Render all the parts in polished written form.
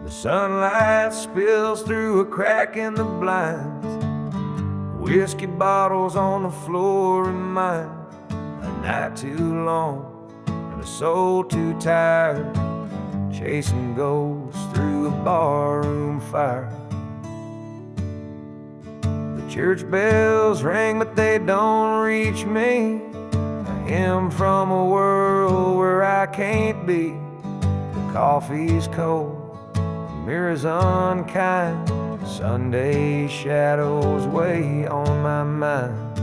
The sunlight spills through a crack in the blinds. Whiskey bottles on the floor remind a night too long and a soul too tired, chasing ghosts through a barroom fire. The church bells ring, but they don't reach me. A hymn from a world where I can't be. The coffee's cold, the mirror's unkind. Sunday shadows weigh on my mind.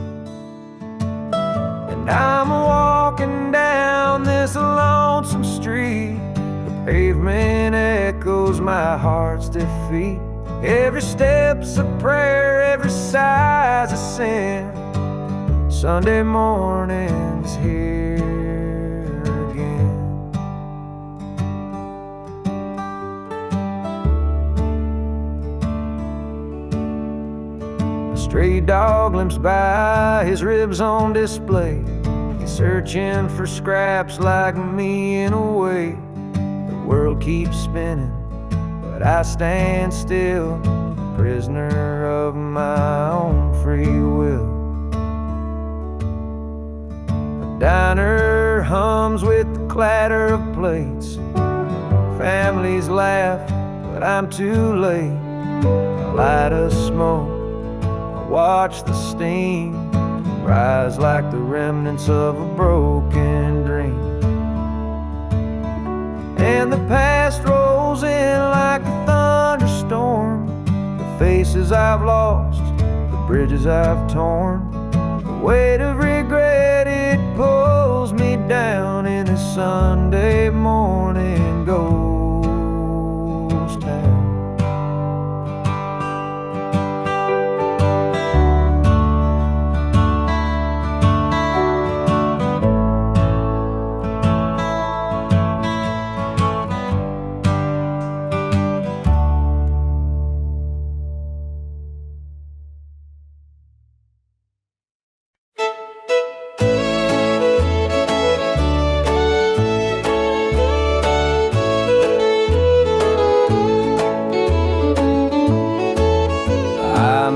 And I'm walking down this lonesome street. The pavement echoes my heart's defeat. Every step's a prayer, every sigh's a sin. Sunday morning's here again. A stray dog limps by, his ribs on display. He's searching for scraps like me in a way. The world keeps spinning, but I stand still, prisoner of my own free will. The diner hums with the clatter of plates. Families laugh, but I'm too late. I light a smoke, I watch the steam rise like the remnants of a broken dream. And the past rolls in like a thunderstorm. The faces I've lost, the bridges I've torn. The weight of regret, it pulls me down in a Sunday morning ghost town.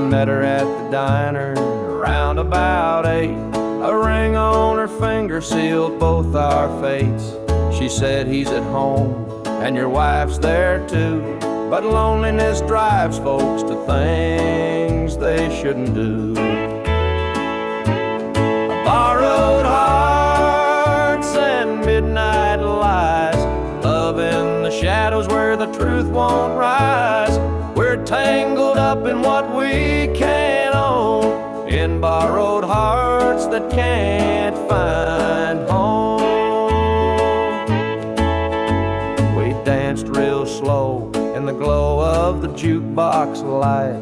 Met her at the diner around about 8. A ring on her finger sealed both our fates. She said, he's at home and your wife's there too, but loneliness drives folks to things they shouldn't do. Borrowed hearts and midnight lies, love in the shadows where the truth won't rise. We're tangled up in what we can't own, in borrowed hearts that can't find home. We danced real slow in the glow of the jukebox light,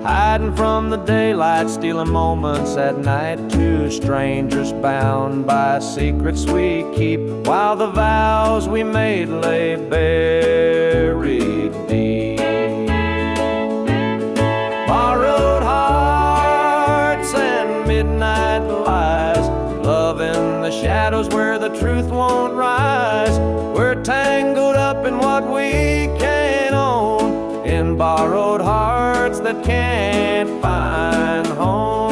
hiding from the daylight, stealing moments at night. Two strangers bound by secrets we keep, while the vows we made lay buried deep. Borrowed hearts and midnight lies, love in the shadows where the truth won't rise. We're tangled up in what we can't own, in borrowed hearts that can't find home.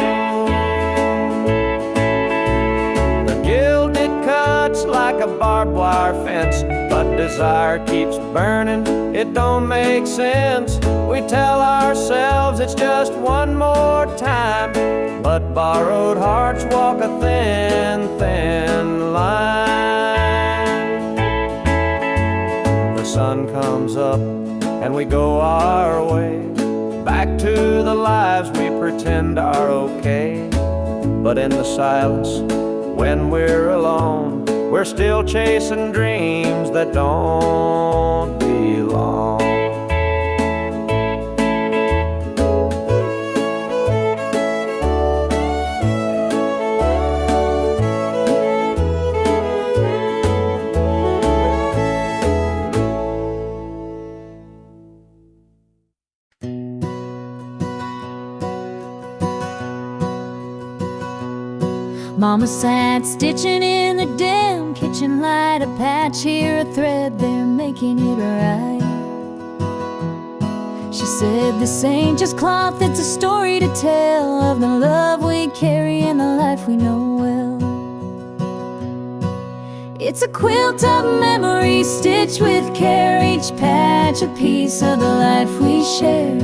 The guilt, it cuts like a barbed wire fence, but desire keeps burning, it don't make sense. We tell ourselves it's just one more time, but borrowed hearts walk a thin, thin line. The sun comes up and we go our way, back to the lives we pretend are okay. But in the silence, when we're alone, we're still chasing dreams that don't belong. Mama sat stitching in the dim kitchen light, a patch here, a thread there, making it right. She said, "This ain't just cloth, it's a story to tell of the love we carry and the life we know well. It's a quilt of memories stitched with care, each patch a piece of the life we share.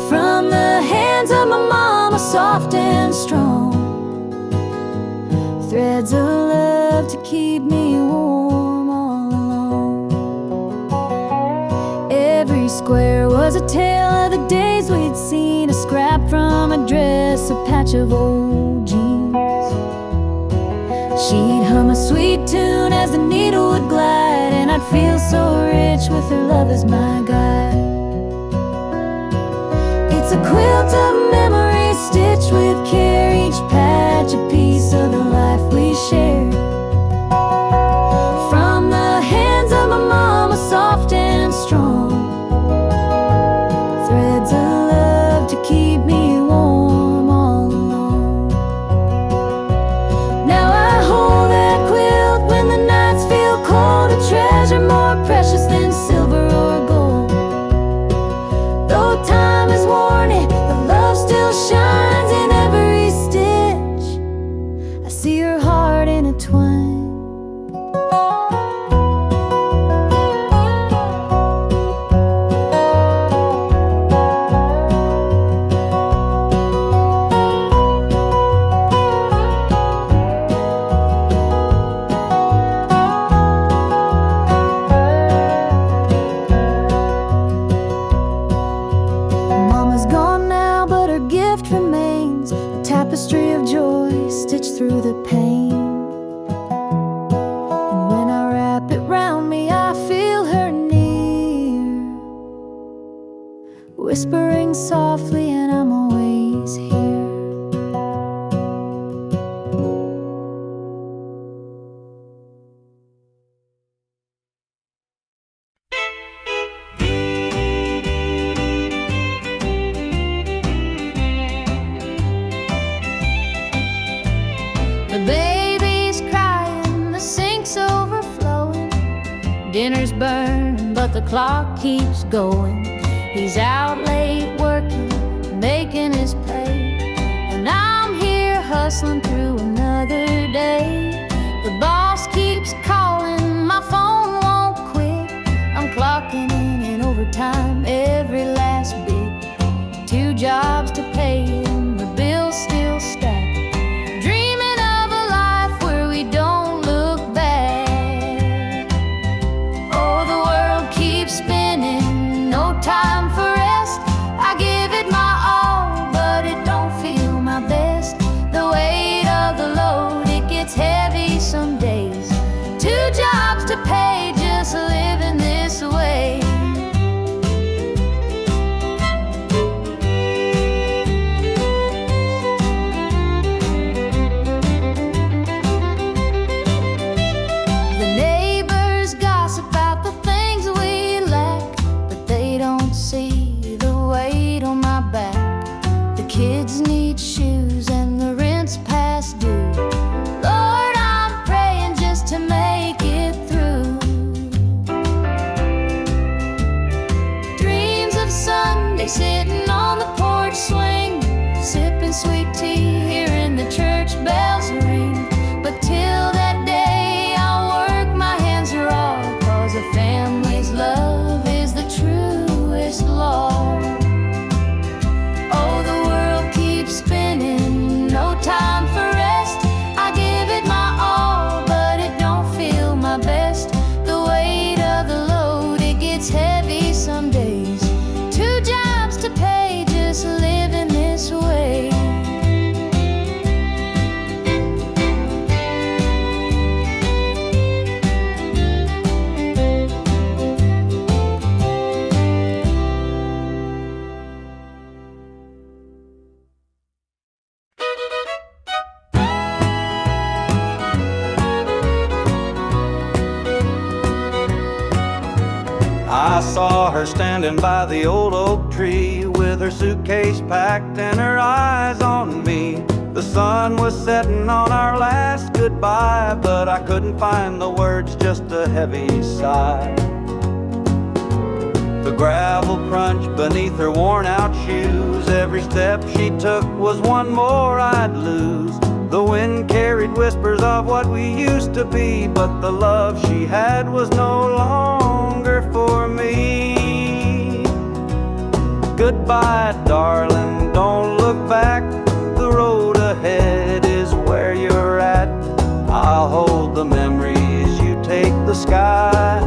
From the hands of my mama, soft and strong, threads of love to keep me warm all along. Every square was a tale of the days we'd seen, a scrap from a dress, a patch of old jeans. She'd hum a sweet tune as the needle would glide, and I'd feel so rich with her love as my guide. It's a quilt of memories stitched with care, each patch a piece of the life we share. From the hands of my mama, soft and strong, threads of love to keep me warm all along. Now I hold that quilt when the nights feel cold, a treasure more precious than silver or gold. Though time has worn it, the love still shines in every stitch. I see her heart in a twang. Mama's gone now, but her gift remains, a tapestry of joy stitched through the pain. And when I wrap it round me, I feel her near, whispering softly, and I'm always here. The baby's crying, the sink's overflowing, dinner's burning, but the clock keeps going. He's out late working, making his pay, and I'm here hustling through another day. The boss keeps calling, my phone won't quit. I'm clocking in and overtime every last bit. 2 jobs to pay and the bills still stack. Dreaming of a life where we don't look back. Oh, the world keeps spinning, no time for rest. I give it my all, but it don't feel my best. The weight of the load, it gets heavy some days. 2 jobs to pay, just living this way. The neighbors gossip about the things we lack, but they don't see the weight on my back. The kids need shoes and the rent's past due. Lord, I'm praying just to make it through. Dreams of Sunday sitting on the porch swing, sipping sweet tea, hearing the church bells ring. But till that day, I'll work my hands raw, 'cause a family's love is the truest law. Oh, the world keeps spinning, no time for rest. I give it my all, but it don't feel my best. The weight of the load, it gets heavy some days. 2 jobs to pay, just living this way. I saw her standing by the old oak tree with her suitcase packed and her eyes on me. The sun was setting on our last goodbye, but I couldn't find the words, just a heavy sigh. The gravel crunch beneath her worn-out shoes. Every step she took was one more I'd lose. The wind carried whispers of what we used to be, but the love she had was no longer for me. Goodbye, darling, don't look back. The road ahead is where you're at. I'll hold the memories, you take the sky,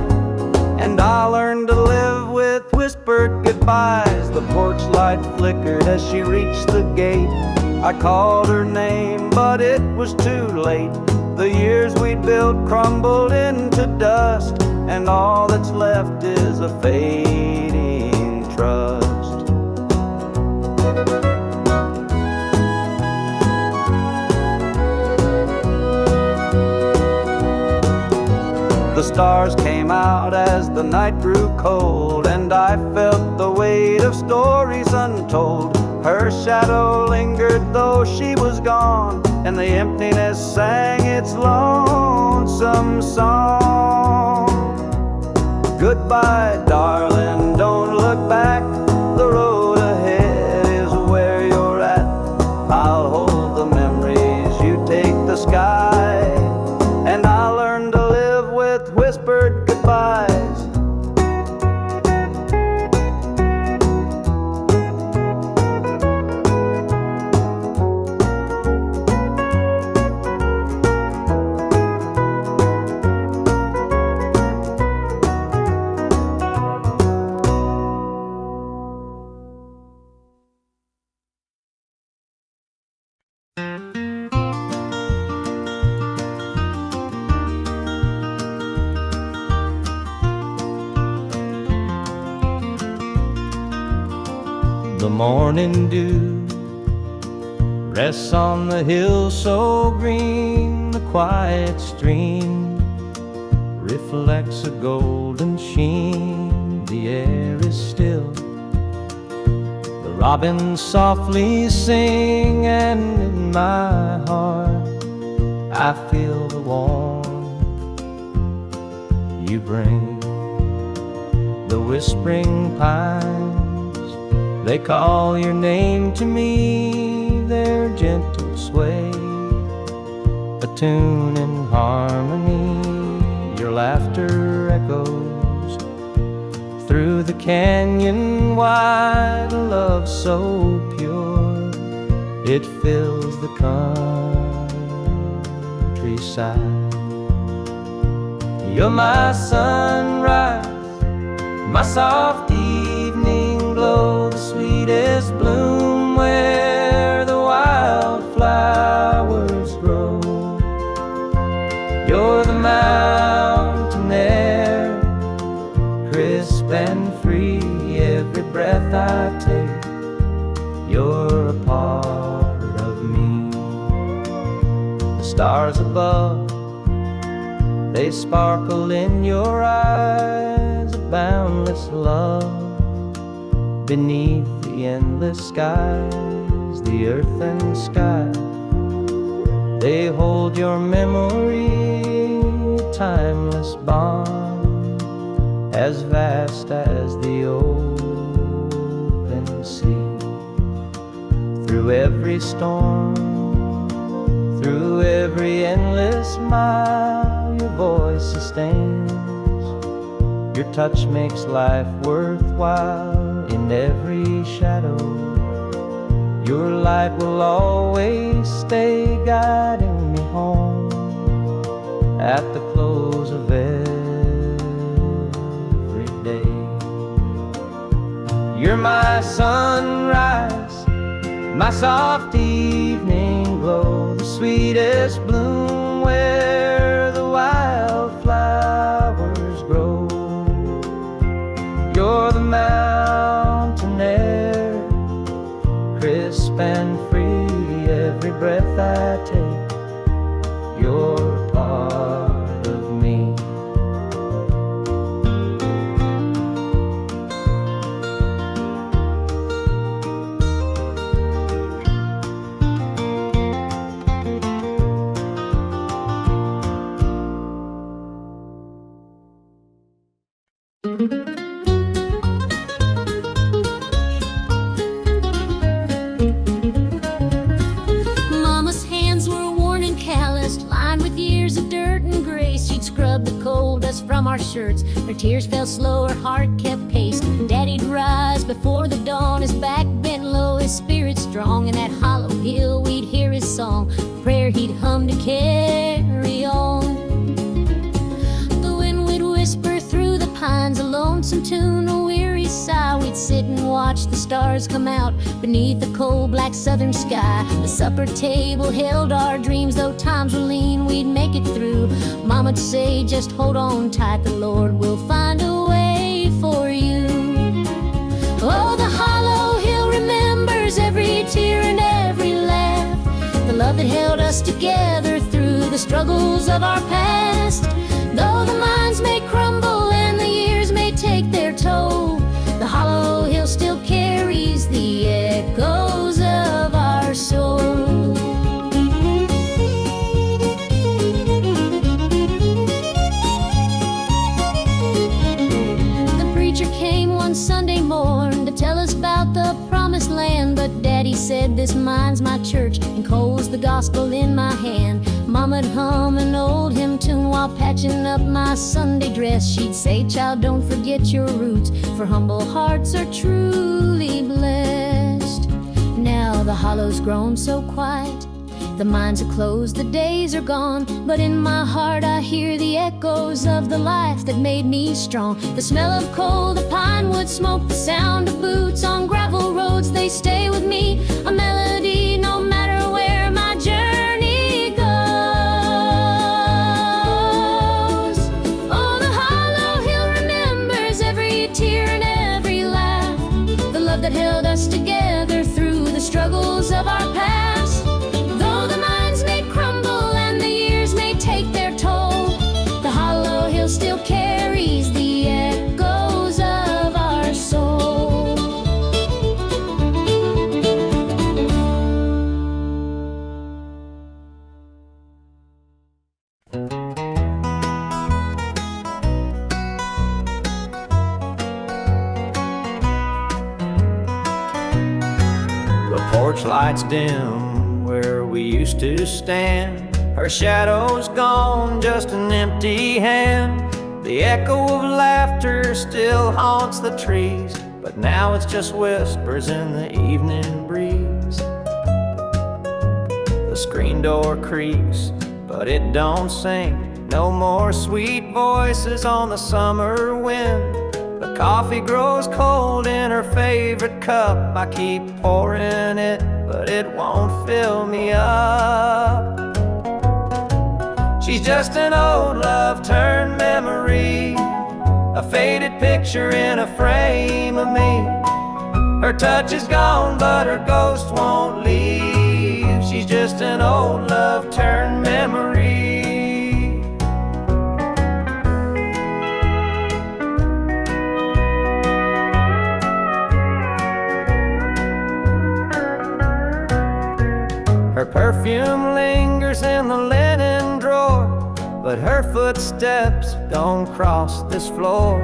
and I'll learn to live with whispered goodbyes. The porch light flickered as she reached the gate. I called her name, but it was too late. The years we'd built crumbled into dust, and all that's left is a fading trust. The stars came out as the night grew cold, and I felt the weight of stories untold. Her shadow lingered though she was gone, and the emptiness sang its lonesome song. Goodbye, darling, don't look back. The road ahead is where you're at. I'll hold the memories, you take the sky, and I'll learn to live with whispered goodbyes. The morning dew rests on the hill so green. The quiet stream reflects a golden sheen. The air is still, the robins softly sing, and in my heart I feel the warmth you bring. The whispering pines, they call your name to me. Their gentle sway, a tune in harmony. Your laughter echoes through the canyon wide. A love so pure, it fills the countryside. You're my sunrise, my soft evening glow, the sweetest bloom where the wildflowers grow. You're the mountain air, crisp and free. Every breath I take, you're a part of me. The stars above, they sparkle in your eyes. A boundless love beneath the endless skies. The earth and sky, they hold your memory. A timeless bond, as vast as the open sea. Through every storm, through every endless mile, your voice sustains. Your touch makes life worthwhile. In every shadow, your light will always stay, guiding me home at the close of every day. You're my sunrise, my soft evening glow, the sweetest bloom where the wildflowers grow. You're the mountain air, crisp and free. Every breath I take, you're a part of me. from our shirts. Her tears fell slow, her heart kept pace. Daddy'd rise before the dawn, his back bent low, his spirit strong. In that hollow hill we'd hear his song, prayer he'd hum to carry on. The wind would whisper through the pines, a lonesome tune, a weary sigh. We'd sit and watch the stars come out beneath the cold black southern sky. The supper table held our dreams, though times were lean, we'd make it through. Mama'd say, just hold on tight, the Lord will find a way for you. Oh, the hollow hill remembers every tear and every laugh, the love that held us together through the struggles of our past. Though the minds may crumble and the years may take their toll, the hollow hill still carries the echoes of our soul. The preacher came one Sunday morn to tell us about the promised land, but Daddy said, this mine's my church, and coal's the gospel in my hand. Mama'd hum an old hymn tune while patching up my Sunday dress. She'd say, child, don't forget your roots, for humble hearts are truly blessed. Now the hollow's grown so quiet, the mines are closed, the days are gone, but in my heart I hear the echoes of the life that made me strong. The smell of coal, the pine wood smoke, the sound of boots on gravel roads, they stay with me, a melody no matter where my journey goes. Oh, the hollow hill remembers every tear and every laugh, the love that held us together through the struggles of our past. Though the minds may crumble and the years may take their toll, the hollow hill still carries the echoes of our soul. The porch lights dim where we used to stand, her shadow's gone, just an empty hand. The echo of laughter still haunts the trees, but now it's just whispers in the evening breeze. The screen door creaks, but it don't sing. No more sweet voices on the summer wind. The coffee grows cold in her favorite cup. I keep pouring it, but it won't fill me up. She's just an old love turned memory, a faded picture in a frame of me. Her touch is gone, but her ghost won't leave. She's just an old love turned memory. Her perfume lingers in the linen drawer, but her footsteps don't cross this floor.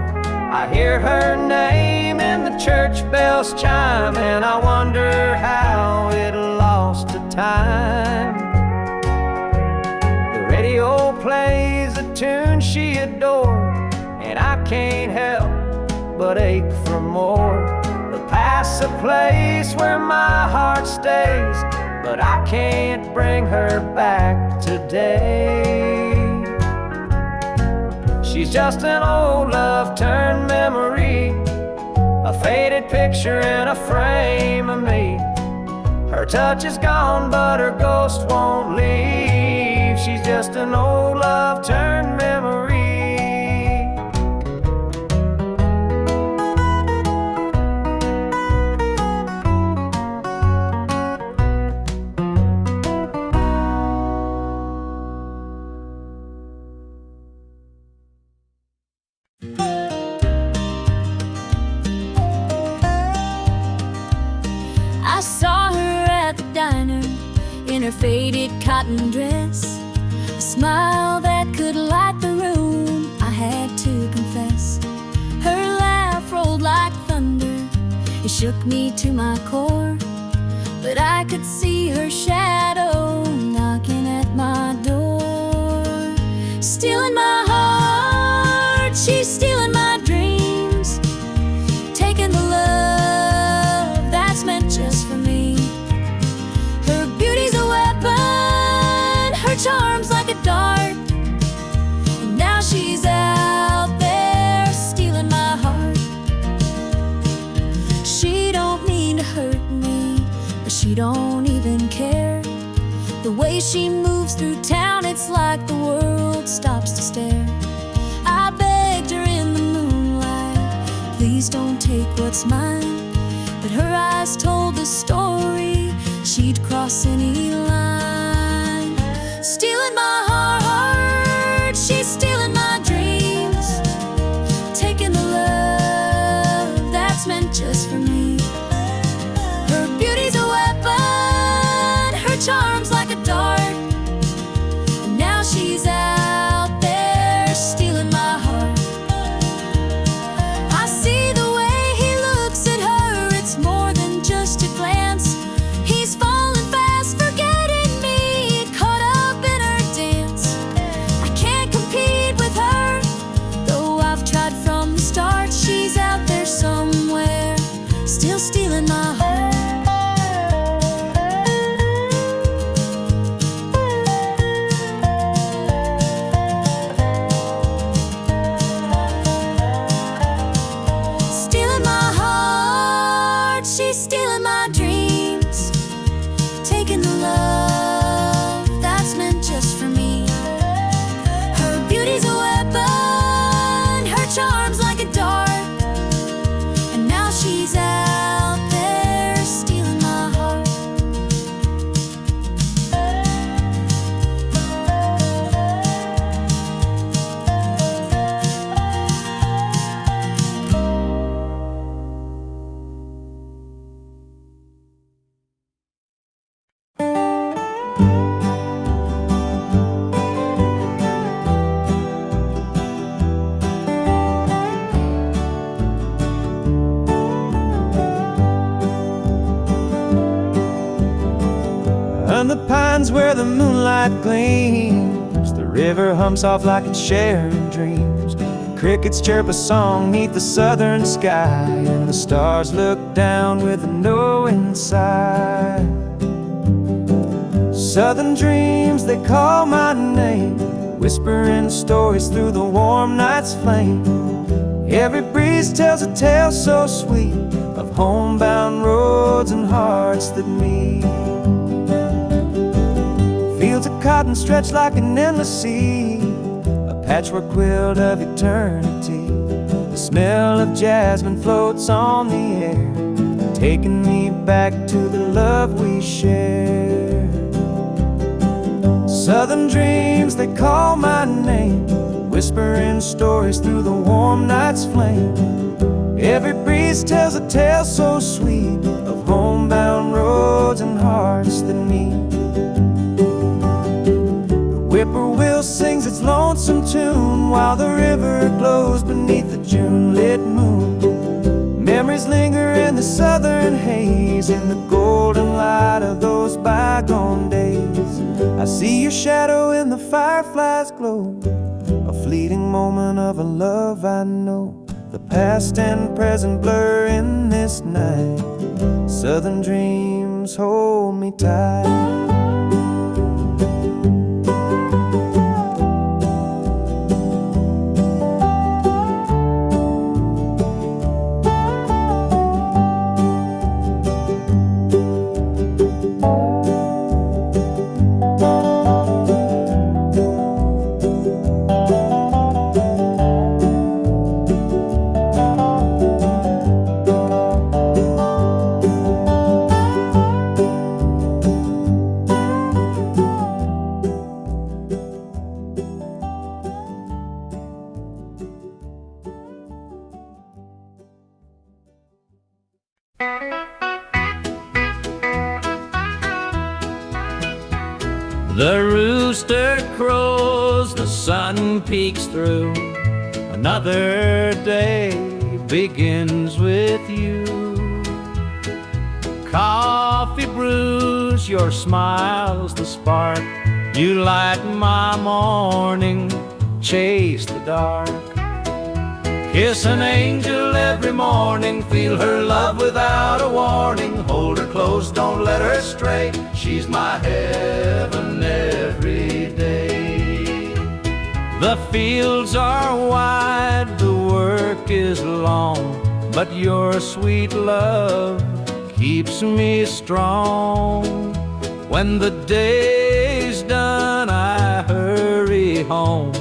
I hear her name in the church bells chime, and I wonder how it lost to time. The radio plays a tune she adored, and I can't help but ache for more. The past's a place where my heart stays, but I can't bring her back today. She's just an old love turned memory, a faded picture in a frame of me. Her touch is gone, but her ghost won't leave. She's just an old love turned memory. I saw her at the diner in her faded cotton dress, a smile that could light the room, I had to confess. Her laugh rolled like thunder, it shook me to my core, but I could see her shadow knocking at my door. Stealing my heart, she's stealing my dreams, taking the love that's meant just for me. Her beauty's a weapon, her charm's like a dart, and now she's out there stealing my heart. She don't mean to hurt me, but she don't even care. The way she moves through town, it's like the world stops to stare. I begged her in the moonlight, please don't take what's mine, but her eyes told the story, she'd cross any line. Stealing my heart, she's stealing my dreams, taking the love that's meant just for me. Her beauty's a weapon, her charm's like a dart, and now she's out there stealing my heart. I see the way he looks at her, it's more than just a glance. He's falling fast, forgetting me, caught up in her dance. I can't compete with her, though I've tried from the start. She's out there somewhere, still stealing my heart. Stealing my heart, she's stealing my dreams, taking the love that's meant just for me. Her beauty's a weapon, her charm's like a dart, and now she's out there stealing my heart. And the pines where the moonlight gleams, the river humps off like it's sharing dreams. The crickets chirp a song neath the southern sky, and the stars look down with a knowing sigh. Southern dreams, they call my name, whispering stories through the warm night's flame. Every breeze tells a tale so sweet of homebound roads and hearts that meet. Fields of cotton stretch like an endless sea, a patchwork quilt of eternity. The smell of jasmine floats on the air, taking me back to the love we shared. Southern dreams, they call my name, whispering stories through the warm night's flame. Every breeze tells a tale so sweet of homebound roads and hearts that meet. Whippoorwill sings its lonesome tune while the river glows beneath the June-lit moon. Memories linger in the southern haze, in the golden light of those bygone days. I see your shadow in the firefly's glow, a fleeting moment of a love I know. The past and present blur in this night. Southern dreams hold me tight. The rooster crows, the sun peeks through. Another day begins with you. Coffee brews, your smile's the spark. You light my morning, chase the dark. Kiss an angel every morning, feel her love without a warning. Hold her close, don't let her stray, she's my heaven every day. The fields are wide, the work is long, but your sweet love keeps me strong. When the day's done, I hurry home.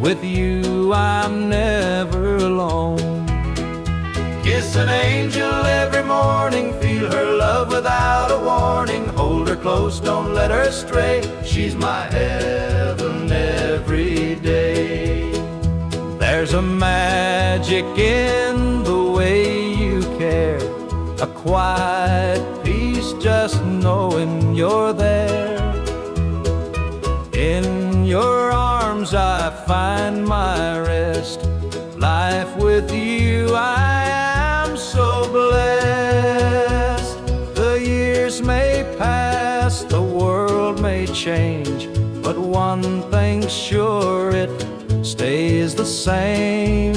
With you, I'm never alone. Kiss an angel every morning, feel her love without a warning. Hold her close, don't let her stray, she's my heaven every day. There's a magic in the way you care, a quiet peace just knowing you're there. In your arms I find my rest. Life with you I am so blessed. The years may pass, the world may change, but one thing's sure, it stays the same.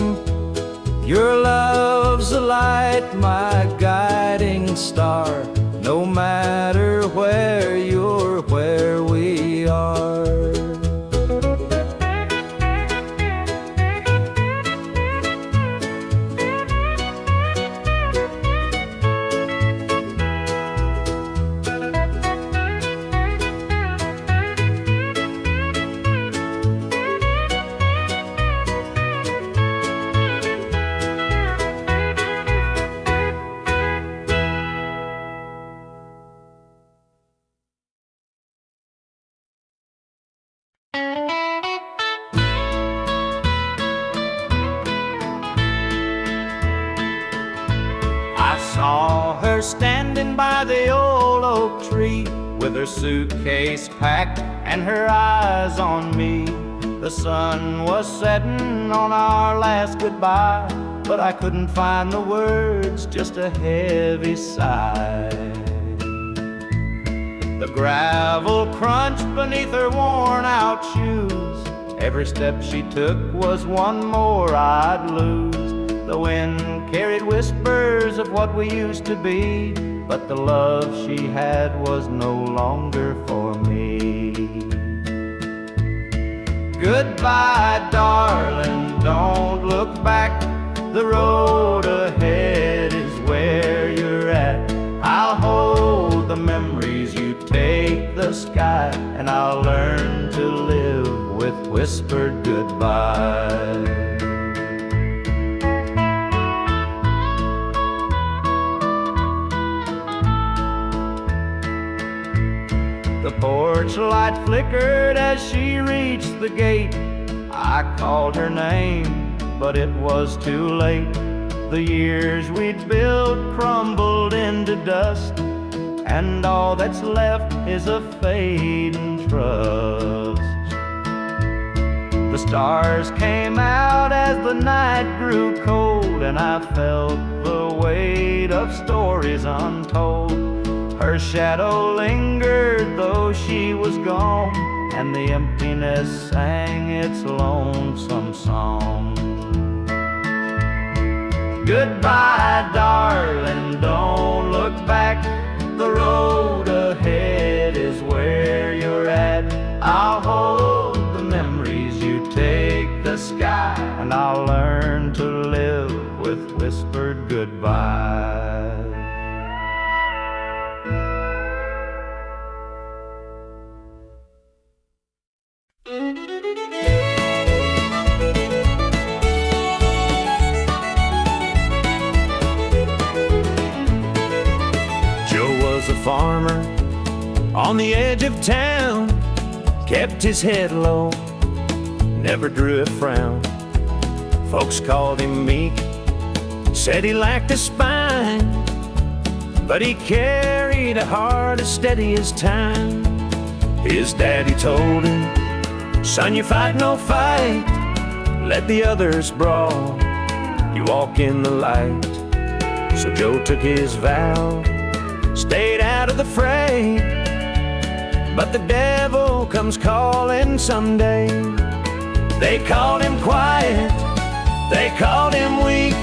Your love's a light, my guiding star, no matter where you're, where we are. I saw her standing by the old oak tree, with her suitcase packed and her eyes on me. The sun was setting on our last goodbye, but I couldn't find the words, just a heavy sigh. The gravel crunched beneath her worn-out shoes. Every step she took was one more I'd lose. The wind carried whispers of what we used to be, but the love she had was no longer for me. Goodbye, darling, don't look back. The road ahead is where you're at. I'll hold the memories, you take the sky, and I'll learn to live with whispered goodbye. The porch light flickered as she reached the gate. I called her name, but it was too late. The years we'd built crumbled into dust, and all that's left is a fading trust. The stars came out as the night grew cold, and I felt the weight of stories untold. Her shadow lingered though she was gone, and the emptiness sang its lonesome song. Goodbye, darling, don't look back. The road ahead is where you're at. I'll hold the memories, you take the sky, and I'll learn to live with whispered goodbye. Farmer on the edge of town, kept his head low, never drew a frown. Folks called him meek, said he lacked a spine, but he carried a heart as steady as time. His daddy told him, son, you fight no fight, let the others brawl, you walk in the light. So Joe took his vow, stayed out of the fray, but the devil comes calling someday. They called him quiet, They called him weak,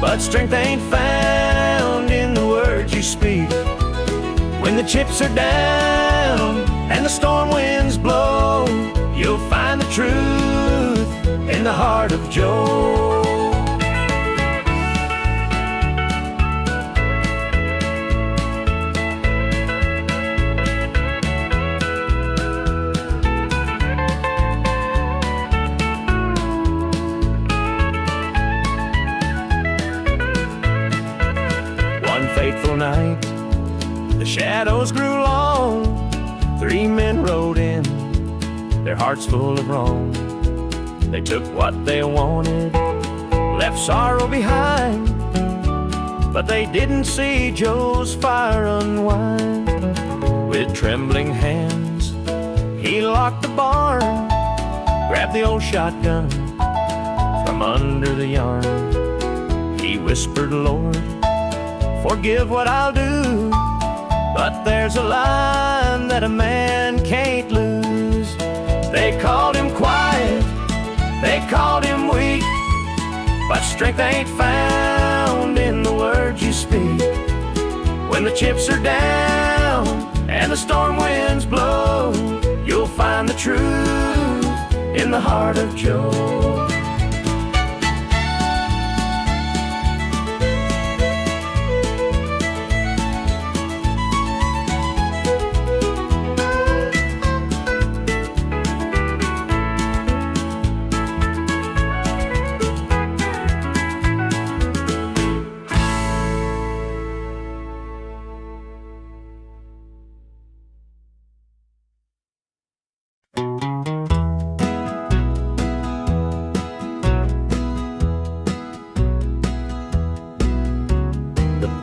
but strength ain't found in the words you speak. When the chips are down and the storm winds blow, you'll find the truth in the heart of Joe. One fateful night, the shadows grew long. 3 men rode in, their hearts full of wrong. They took what they wanted, left sorrow behind, but they didn't see Joe's fire unwind. With trembling hands, he locked the barn, grabbed the old shotgun from under the yarn. He whispered, Lord, forgive what I'll do, but there's a line that a man can't lose. They called him quiet, they called him weak, but strength ain't found in the words you speak. When the chips are down and the storm winds blow, you'll find the truth in the heart of Joe.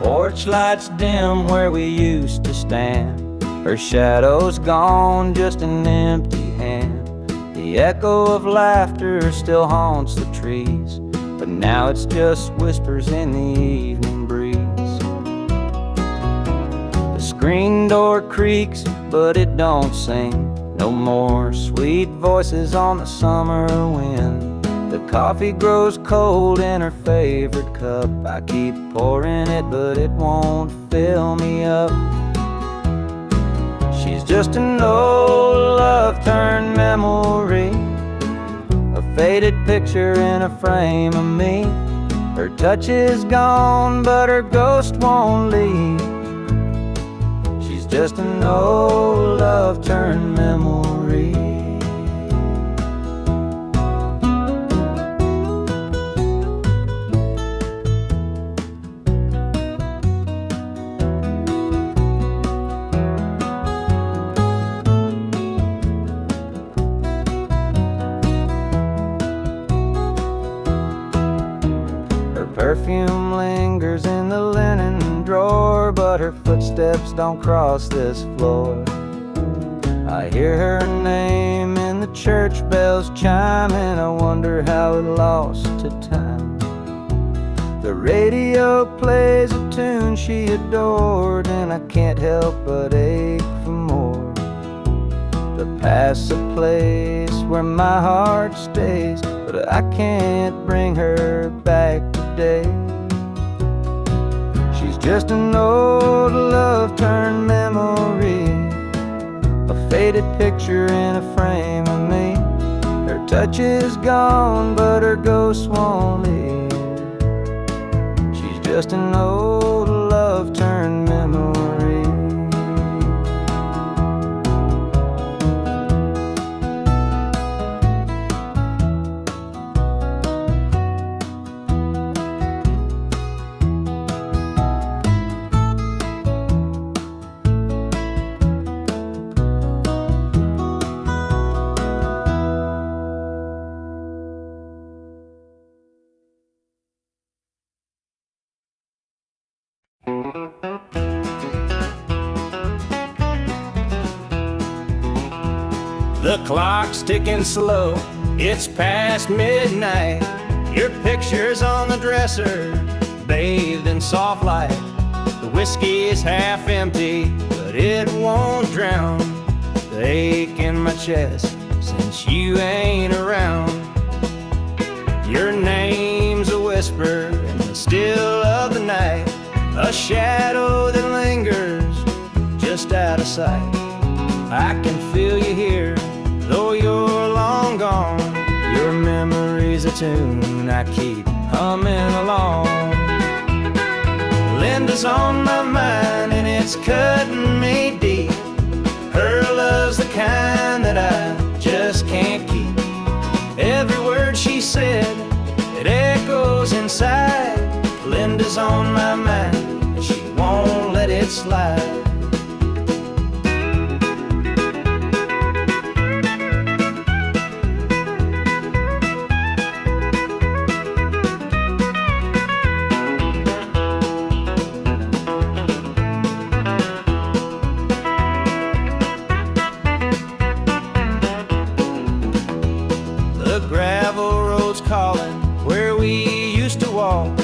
Porch lights dim where we used to stand. Her shadow's gone, just an empty hand. The echo of laughter still haunts the trees, but now it's just whispers in the evening breeze. The screen door creaks, but it don't sing. No more sweet voices on the summer wind. The coffee grows cold in her favorite cup. I keep pouring it, but it won't fill me up. She's just an old love-turned memory, a faded picture in a frame of me. Her touch is gone, but her ghost won't leave. She's just an old love-turned memory. Perfume lingers in the linen drawer, but her footsteps don't cross this floor. I hear her name in the church bells chiming. I wonder how it lost to time. The radio plays a tune she adored, and I can't help but ache for more. The past's a place where my heart stays, but I can't bring her back today. She's just an old love-turned memory, a faded picture in a frame of me. Her touch is gone, but her ghost won't leave. She's just an old love-turned memory. The clock's ticking slow, it's past midnight. Your picture's on the dresser, bathed in soft light. The whiskey is half empty, but it won't drown the ache in my chest since you ain't around. Your name's a whisper in the still of the night, a shadow that lingers just out of sight. I can feel you here, though you're long gone. Your memory's a tune I keep humming along. Linda's on my mind and it's cutting me deep. Her love's the kind that I just can't keep. Every word she said, it echoes inside. Linda's on my mind and she won't let it slide. The gravel road's calling where we used to walk,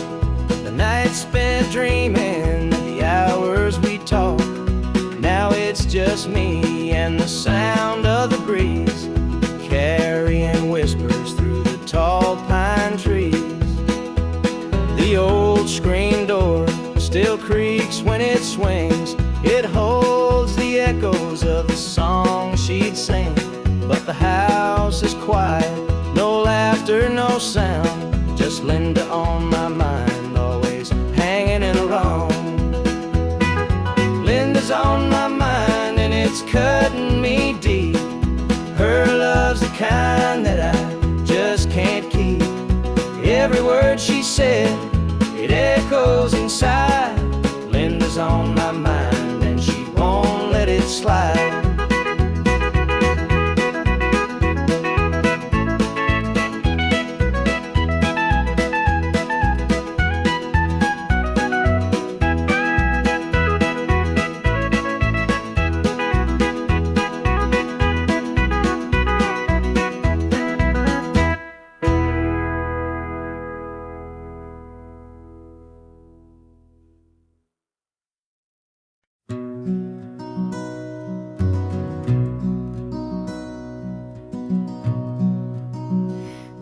the nights spent dreaming, the hours we talked. Now it's just me and the sound of the breeze, carrying whispers through the tall pine trees. The old screen door still creaks when it swings. It holds the echoes of the song she'd sing. But the house is quiet, no laughter, no sound, just Linda on my mind, always hanging in a wrong. Linda's on my mind and it's cutting me deep. Her love's the kind that I just can't keep. Every word she said, it echoes inside. Linda's on my mind and she won't let it slide.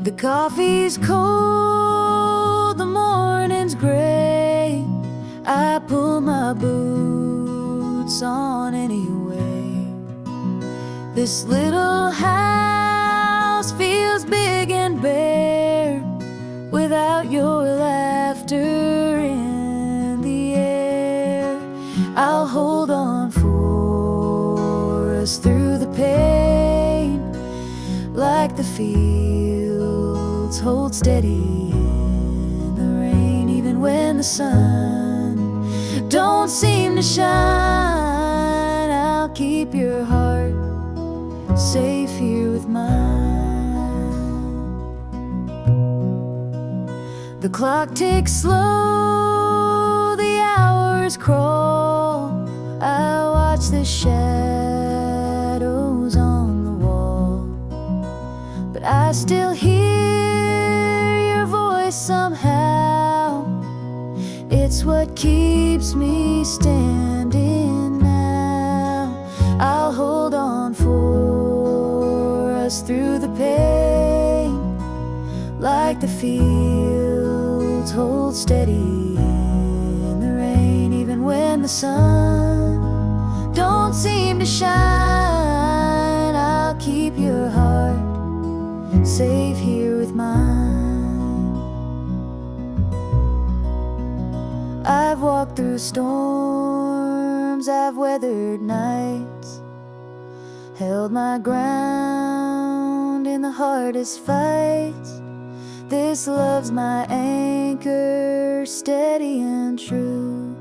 The coffee's cold, the morning's gray. I pull my boots on anyway. This little house feels big and bare without your laughter in the air. I'll hold on for us through the pain, like the fields hold steady in the rain. Even when the sun don't seem to shine, I'll keep your heart safe here with mine. The clock ticks slow, the hours crawl. I watch the shadows on the wall, but I still hear your voice somehow. It's what keeps me standing now. I'll hold on for us through the pain, like the fields hold steady in the rain. Even when the sun don't seem to shine, I'll keep your heart safe here with mine. I've walked through storms, I've weathered nights, held my ground in the hardest fights. This love's my anchor, steady and true,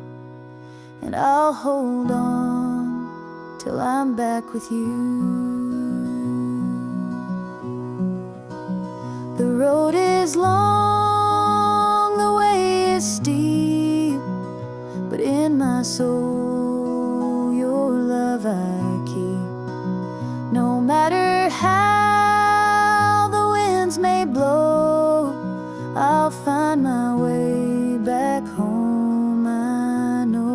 and I'll hold on till I'm back with you. The road is long, the way is steep, but in my soul your love I keep. No matter how the winds may blow, I'll find my way back home, I know.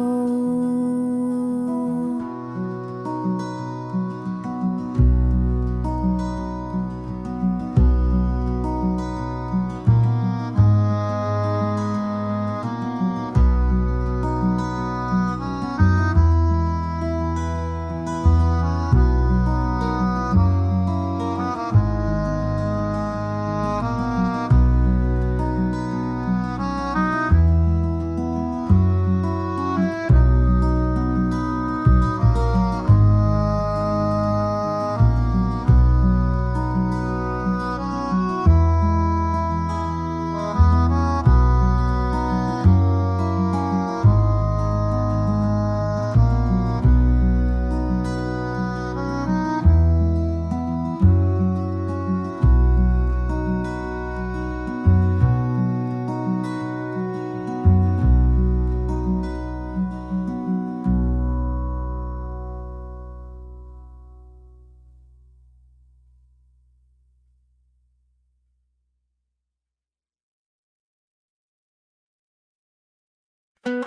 The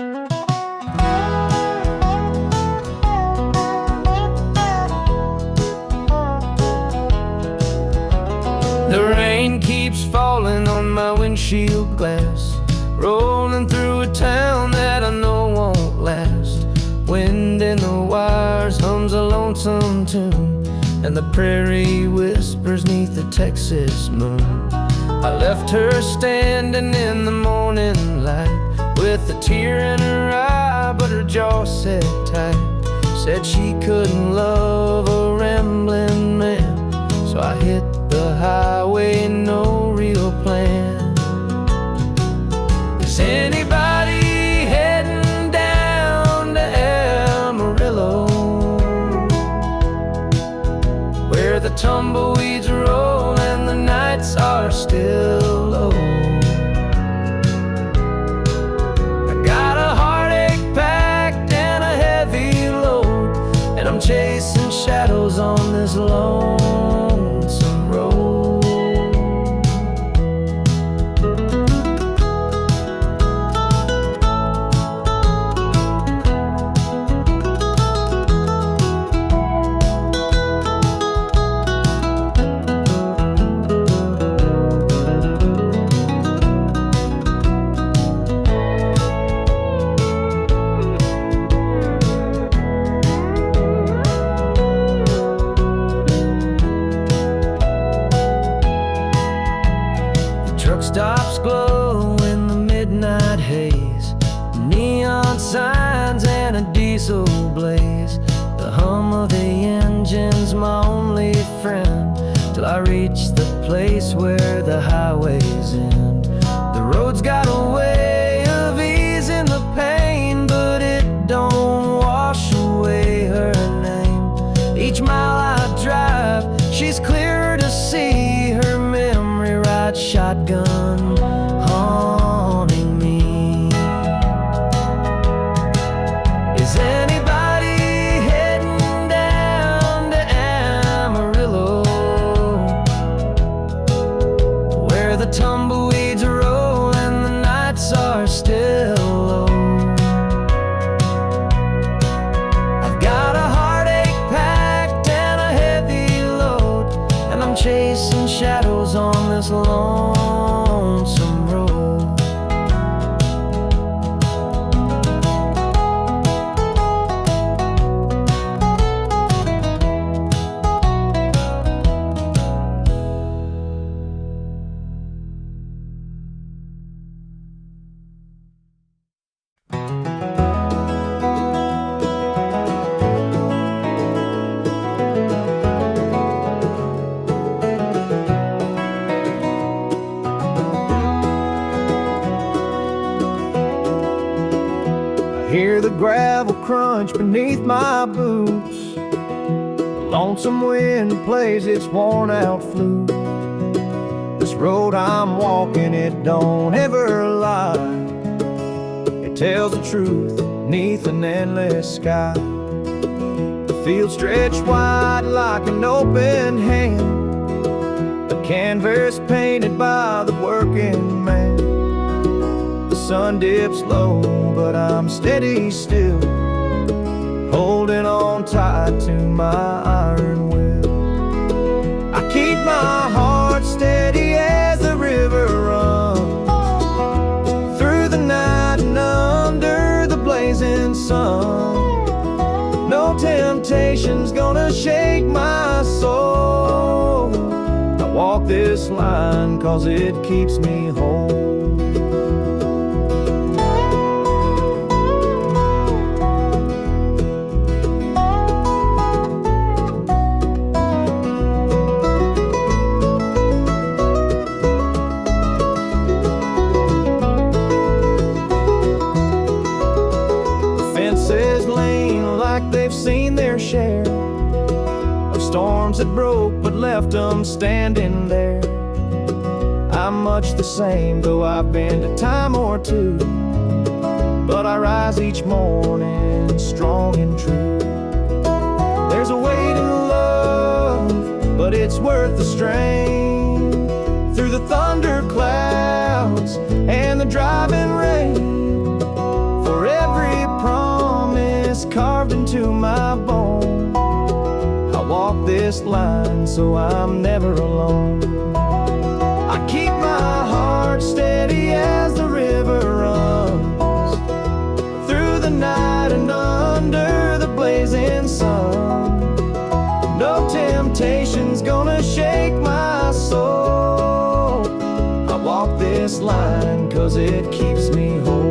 rain keeps falling on my windshield glass, rolling through a town that I know won't last. Wind in the wires hums a lonesome tune, and the prairie whispers neath the Texas moon. I left her standing in the morning light, with a tear in her eye, but her jaw set tight. Said she couldn't love a rambling man, so I hit the highway, no real plan. Is anybody heading down to Amarillo, where the tumbleweeds roll and the nights are still low? I got a heartache packed and a heavy load, and I'm chasing shadows on this lonesome road. Truck stops glow in the midnight haze, neon signs and a diesel blaze. The hum of the engine's my only friend, till I reach the place where the highways end. The road's got a way of easing the pain, but it don't wash away her name. Each mile I drive, she's clearer to see, her memory rides shotgun, haunting me. Is anybody heading down to Amarillo, where the tumbleweeds roll and the nights are still low? I've got a heartache packed and a heavy load, and I'm chasing shadows on this lonesome road. Hear the gravel crunch beneath my boots, the lonesome wind plays its worn out flute. This road I'm walking, it don't ever lie, it tells the truth neath an endless sky. The field stretched wide like an open hand, a canvas painted by the working man. The sun dips low, but I'm steady still, holding on tight to my iron will. I keep my heart steady as the river runs through the night and under the blazing sun. No temptation's gonna shake my soul. I walk this line 'cause it keeps me whole. They've seen their share of storms that broke but left them standing there. I'm much the same, though I've been a time or two, but I rise each morning strong and true. There's a weight in love, but it's worth the strain. Through the thunder clouds and the driving rain, for this line so I'm never alone. I keep my heart steady as the river runs through the night and under the blazing sun. No temptation's gonna shake my soul. I walk this line 'cause it keeps me whole.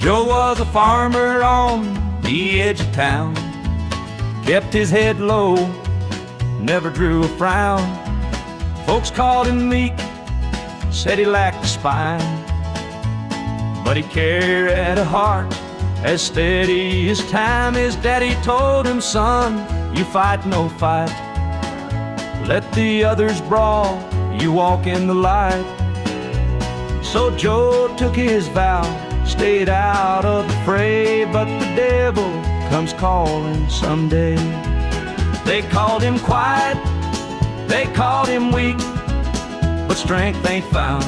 Joe was a farmer on the edge of town, kept his head low, never drew a frown. Folks called him meek, said he lacked a spine, but he carried a heart as steady as time. His daddy told him, son, you fight no fight, let the others brawl, you walk in the light. So Joe took his vow, stayed out of the fray, but the devil comes calling someday. They called him quiet, they called him weak, but strength ain't found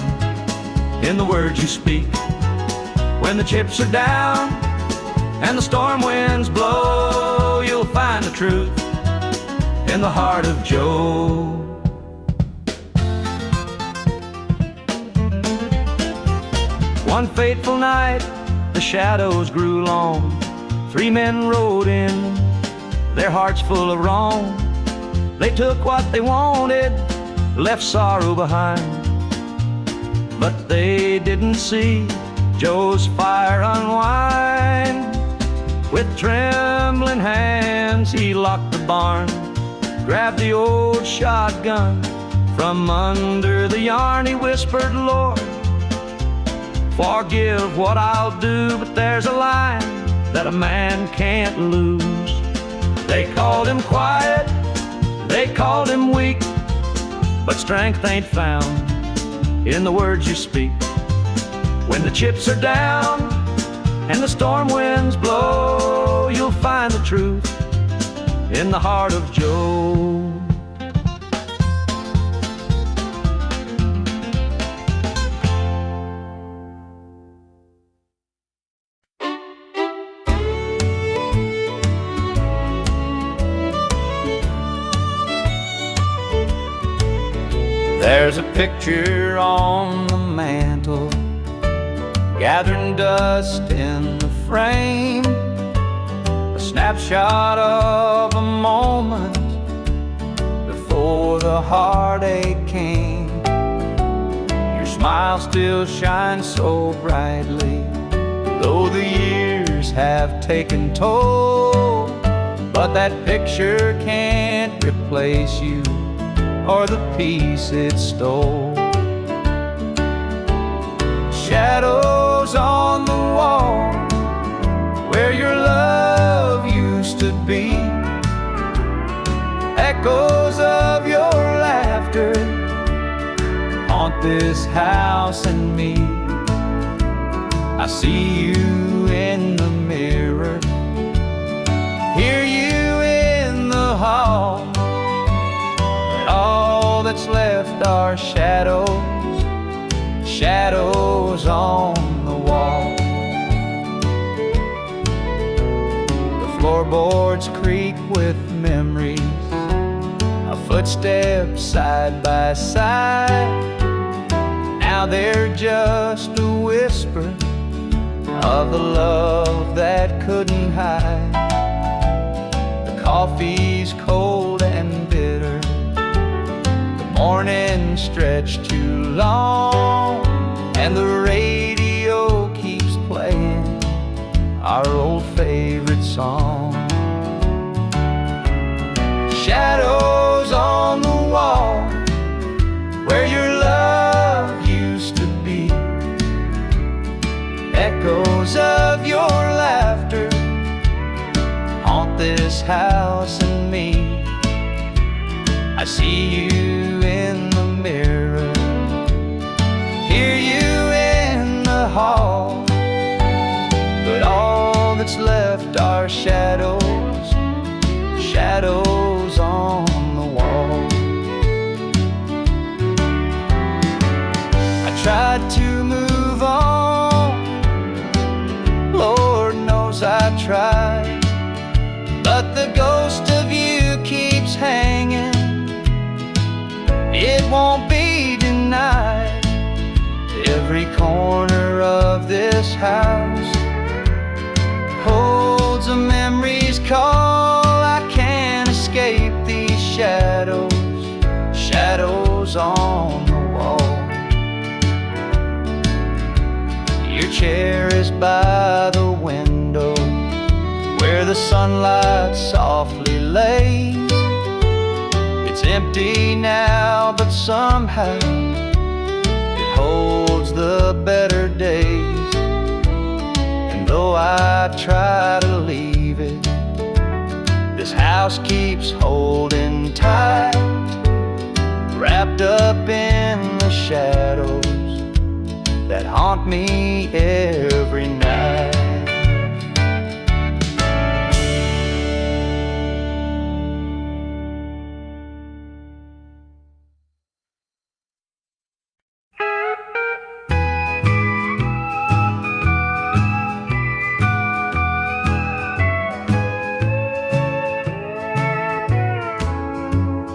in the words you speak. When the chips are down and the storm winds blow, you'll find the truth in the heart of Joe. One fateful night, the shadows grew long. 3 men rode in, their hearts full of wrong. They took what they wanted, left sorrow behind, but they didn't see Joe's fire unwind. With trembling hands, he locked the barn, grabbed the old shotgun from under the yarn. He whispered, Lord, forgive what I'll do, but there's a line that a man can't lose. They called him quiet, they called him weak, but strength ain't found in the words you speak. When the chips are down and the storm winds blow, you'll find the truth in the heart of Joe. There's a picture on the mantle, gathering dust in the frame, a snapshot of a moment before the heartache came. Your smile still shines so brightly, though the years have taken toll, but that picture can't replace you or the peace it stole. Shadows on the wall where your love used to be, echoes of your laughter haunt this house and me. I see you in the mirror, hear you in the hall, but all that's left are shadows, shadows on the wall. The floorboards creak with memories of footsteps side by side. Now they're just a whisper of the love that couldn't hide. The coffee's cold and bitter, the morning stretched too long, and the radio keeps playing our old favorite song. Shadows on the wall where your love used to be, echoes of your laughter haunt this see you in the mirror, hear you in the hall, but all that's left are shadows, shadows on the wall. I tried to move on, Lord knows I tried, but the ghost of you keeps hanging. It won't be denied. Every corner of this house holds a memory's call. I can't escape these shadows, shadows on the wall. Your chair is by the window where the sunlight softly lays. It's empty now, but somehow it holds the better days. And though I try to leave it, this house keeps holding tight, wrapped up in the shadows that haunt me every night.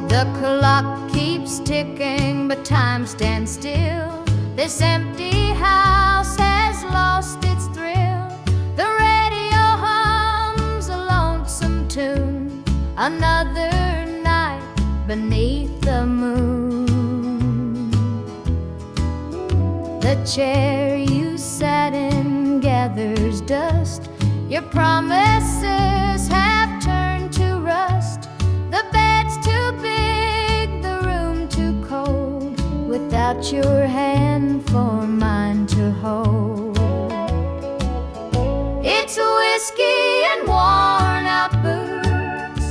The clock keeps ticking, but time stands still. This empty house has lost its thrill. The radio hums a lonesome tune. Another night beneath the moon. The chair you sat in gathers dust. Your promises have turned to rust. The bed's too big, the room too cold, without your hand for mine to hold. It's whiskey and worn out boots,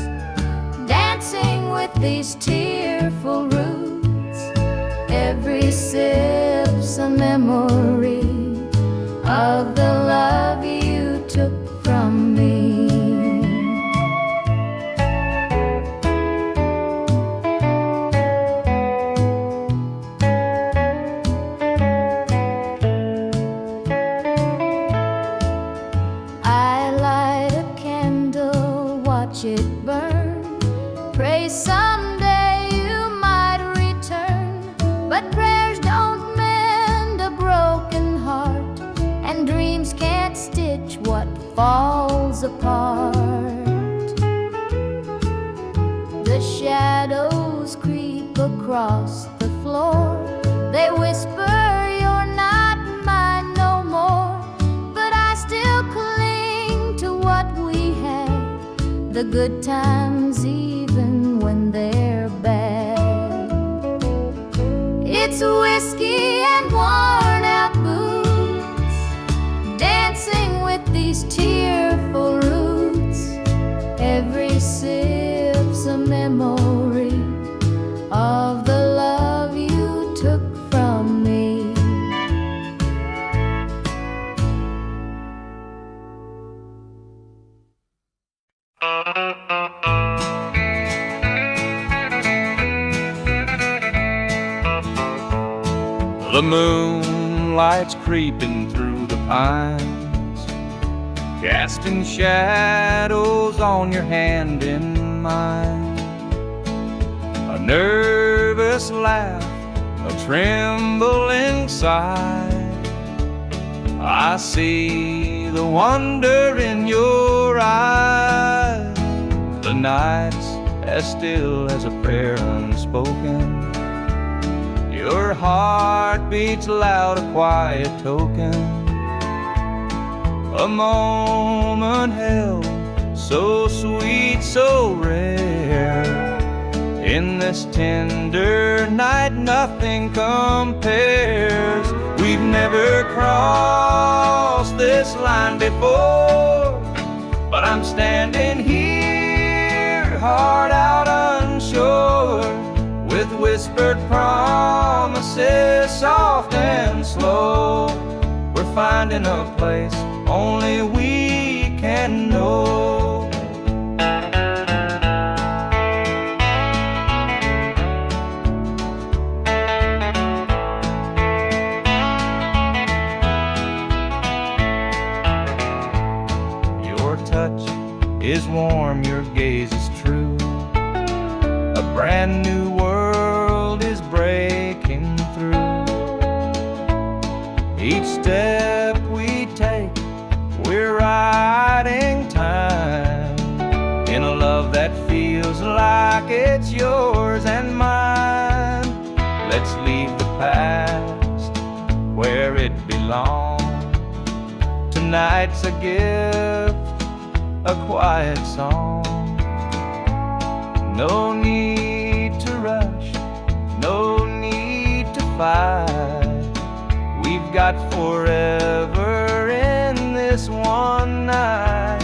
dancing with these tearful roots. Every sip's a memory of the love you took from me. It burn. Pray someday you might return, but prayers don't mend a broken heart, and dreams can't stitch what falls apart. The shadows creep across the floor. They whisper you're not mine no more, but I still cling to what we had. The good times even when they're bad. It's whiskey and worn out boots, dancing with these tearful roots. Every sip's a memory of the love you took from me. The moonlight's creeping through the pines, casting shadows on your hand in mine. A nervous laugh, a trembling sigh. I see the wonder in your eyes. The night's as still as a prayer unspoken. Your heart beats loud, a quiet token. A moment held, so sweet, so rare. In this tender night, nothing compares. We've never crossed this line before, but I'm standing here, heart out unsure. whispered promises, soft and slow. We're finding a place only we can know. Your touch is warm, your gaze is true. A brand new world is breaking through. Each step we take, we're riding time in a love that feels like it's yours and mine. Let's leave the past where it belongs. Tonight's a gift, a quiet song. No need to rush, no need to fight. We've got forever in this one night.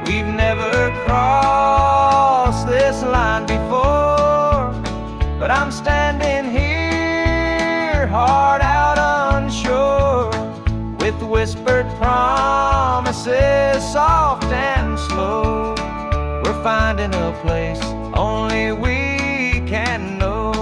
We've never crossed this line before, but I'm standing here, heart out unsure, with whispered promises, soft and slow. We're finding a place only we can know.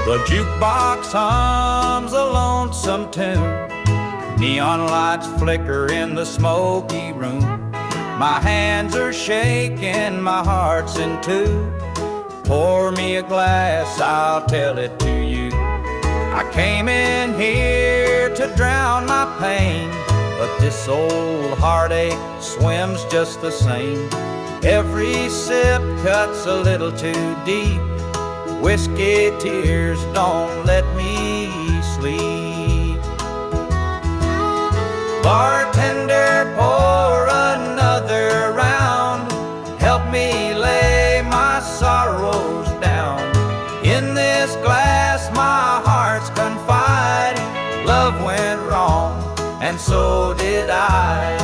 The jukebox hums a lonesome tune. Neon lights flicker in the smoky room. My hands are shaking, my heart's in two. Pour me a glass, I'll tell it to you. I came in here to drown my pain, but this old heartache swims just the same. Every sip cuts a little too deep. Whiskey tears don't let me sleep. Bartender, pour another round. Help me lay my sorrows down. In this glass my heart's confide. Love went wrong, and so did I.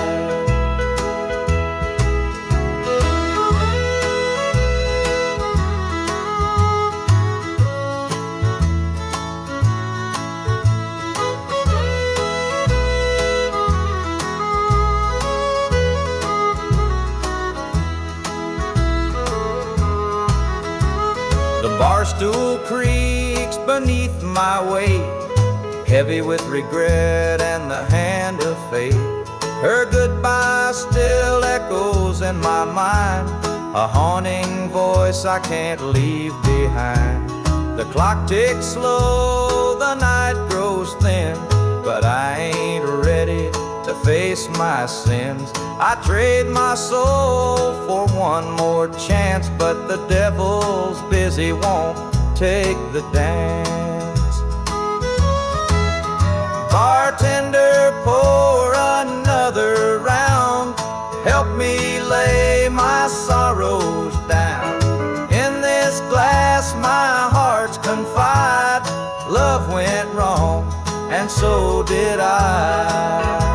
The bar stool creaks beneath my weight, heavy with regret and the hand of fate. Her goodbye still echoes in my mind, a haunting voice I can't leave behind. The clock ticks slow, the night grows thin, but I ain't ready to face my sins. I trade my soul for one more chance, but the devil's busy, won't take the dance. Bartender, pour another round. Help me lay my sorrows down. In this glass my heart's confide. Love went wrong, and so did I.